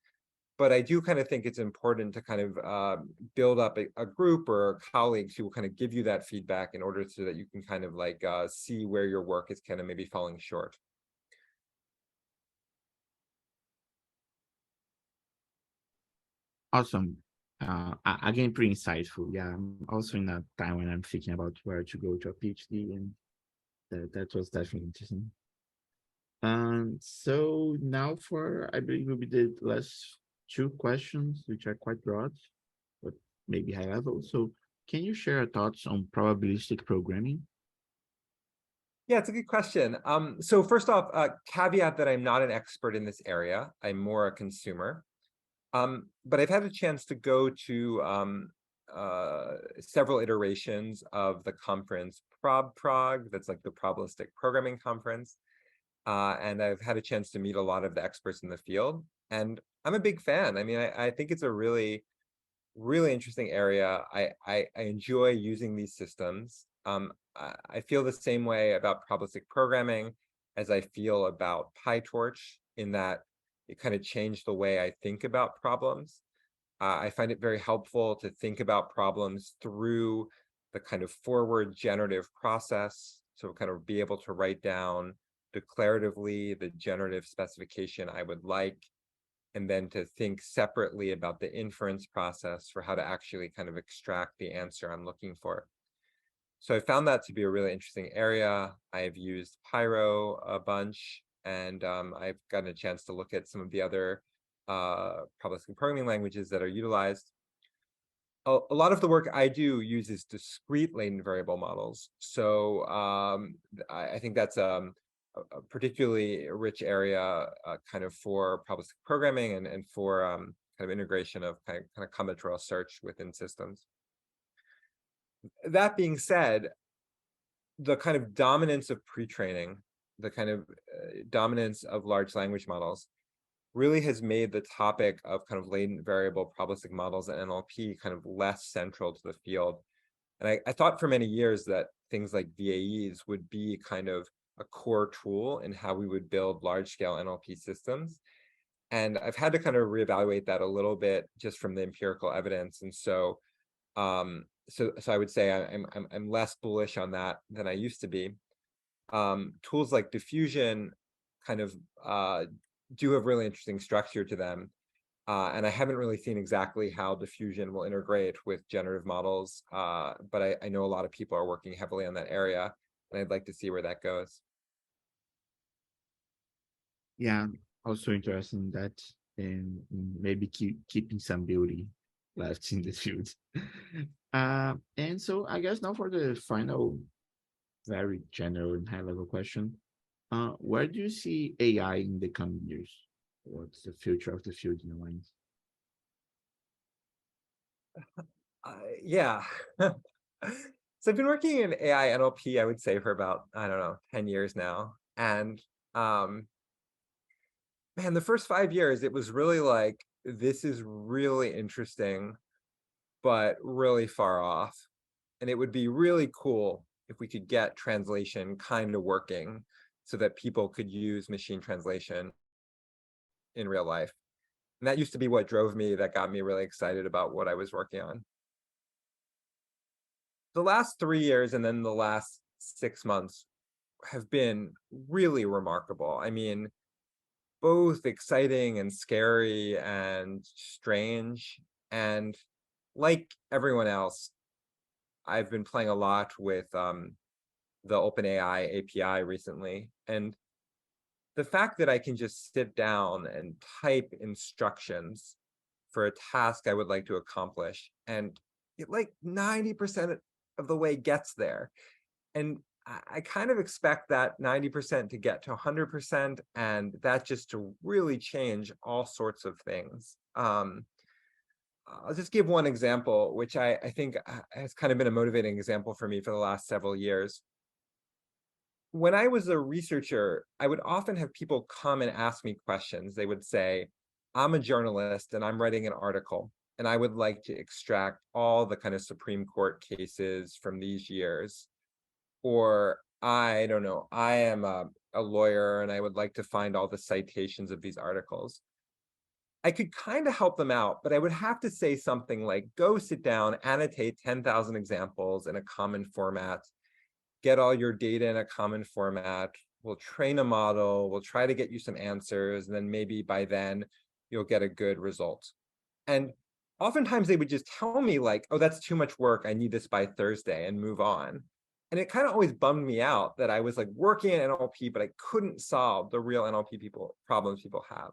but I do kind of think it's important to kind of build up a group or colleagues who will kind of give you that feedback in order so that you can kind of like see where your work is kind of maybe falling short. Awesome. Again, pretty insightful. Yeah, I'm also in a time when I'm thinking about where to go to a PhD, and that was definitely interesting. So now I believe we did last two questions, which are quite broad, but maybe high level. So can you share your thoughts on probabilistic programming? Yeah, it's a good question. So first off, caveat that I'm not an expert in this area. I'm more a consumer. But I've had a chance to go to several iterations of the conference ProbProg, that's like the probabilistic programming conference. And I've had a chance to meet a lot of the experts in the field. And I'm a big fan. I mean, I think it's a really, really interesting area. I enjoy using these systems. I feel the same way about probabilistic programming as I feel about PyTorch, in that it kind of changed the way I think about problems. I find it very helpful to think about problems through the kind of forward generative process, so kind of be able to write down declaratively the generative specification I would like, and then to think separately about the inference process for how to actually kind of extract the answer I'm looking for. So I found that to be a really interesting area. I've used Pyro a bunch, and I've gotten a chance to look at some of the other probabilistic programming languages that are utilized. A lot of the work I do uses discrete latent variable models. So I think that's a particularly rich area kind of for probabilistic programming and for kind of integration of kind of combinatorial search within systems. That being said, the kind of dominance of pre-training, the kind of dominance of large language models really has made the topic of kind of latent variable probabilistic models and NLP kind of less central to the field. And I thought for many years that things like VAEs would be kind of a core tool in how we would build large-scale NLP systems. And I've had to kind of reevaluate that a little bit just from the empirical evidence. And so so I would say I'm less bullish on that than I used to be. Tools like diffusion kind of do have really interesting structure to them. And I haven't really seen exactly how diffusion will integrate with generative models, but I know a lot of people are working heavily on that area, and I'd like to see where that goes. Yeah, also interested in that, and maybe keeping some beauty left in the field. And so I guess now for the final, very general and high-level question, where do you see AI in the coming years? What's the future of the field in your mind? Yeah. So I've been working in AI NLP, I would say, for about, I don't know, 10 years now. And man, the first 5 years, it was really like, this is really interesting, but really far off. And it would be really cool if we could get translation kind of working so that people could use machine translation in real life. And that used to be what drove me, that got me really excited about what I was working on. The last 3 years and then the last 6 months have been really remarkable. I mean, both exciting and scary and strange. And like everyone else, I've been playing a lot with the OpenAI API recently. And the fact that I can just sit down and type instructions for a task I would like to accomplish, and it like 90% of the way gets there. And I kind of expect that 90% to get to 100%, and that just to really change all sorts of things. I'll just give one example, which I think has kind of been a motivating example for me for the last several years. When I was a researcher, I would often have people come and ask me questions. They would say, I'm a journalist and I'm writing an article, and I would like to extract all the kind of Supreme Court cases from these years. Or I don't know, I am a lawyer and I would like to find all the citations of these articles. I could kind of help them out, but I would have to say something like, go sit down, annotate 10,000 examples in a common format, get all your data in a common format, we'll train a model, we'll try to get you some answers, and then maybe by then you'll get a good result. And oftentimes they would just tell me like, oh, that's too much work, I need this by Thursday, and move on. And it kind of always bummed me out that I was like working in NLP, but I couldn't solve the real NLP problems people have.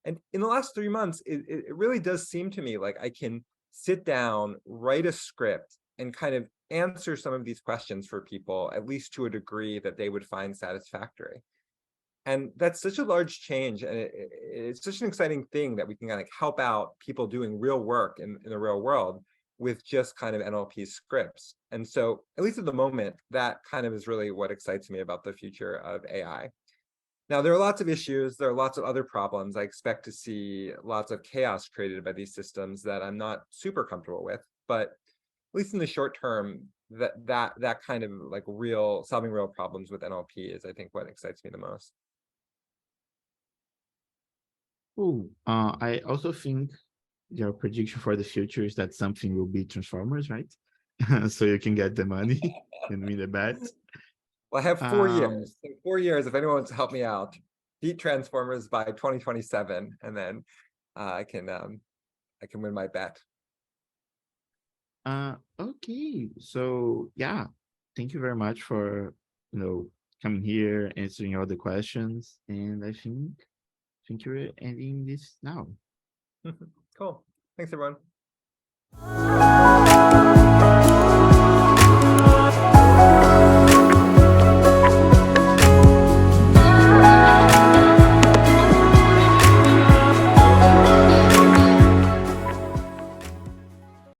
And in the last 3 months, it really does seem to me like I can sit down, write a script, and kind of answer some of these questions for people, at least to a degree that they would find satisfactory. And that's such a large change, and it's such an exciting thing that we can kind of help out people doing real work in the real world with just kind of NLP scripts. And so, at least at the moment, that kind of is really what excites me about the future of AI. Now, there are lots of issues, there are lots of other problems. I expect to see lots of chaos created by these systems that I'm not super comfortable with, but at least in the short term, that kind of like solving real problems with NLP is, I think, what excites me the most. Cool. I also think your prediction for the future is that something will be Transformers, right? so you can get the money and win the bet. Well, I have 4 Um, years. So 4 years, if anyone wants to help me out, beat Transformers by 2027, and then I can win my bet. Okay, so yeah, thank you very much for coming here, answering all the questions, and I think you're ending this now. Cool. Thanks, everyone.